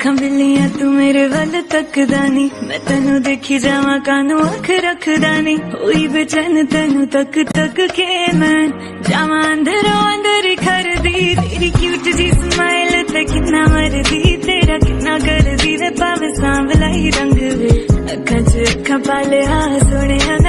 अखां बिल्लियां तू मेरे वल तकदा नी, मैं तेनू देखी जावां कानू अख रखदा नी। होई बेचैन तेनू तक तक के मैं जावां अंदरों अंदर खरदी। तेरी क्यूट जी स्माइल ते कितना मरदी, तेरा कितना करदी वे भावें सांवला ही रंग वे। अखां च अखां पालिया सोहणिया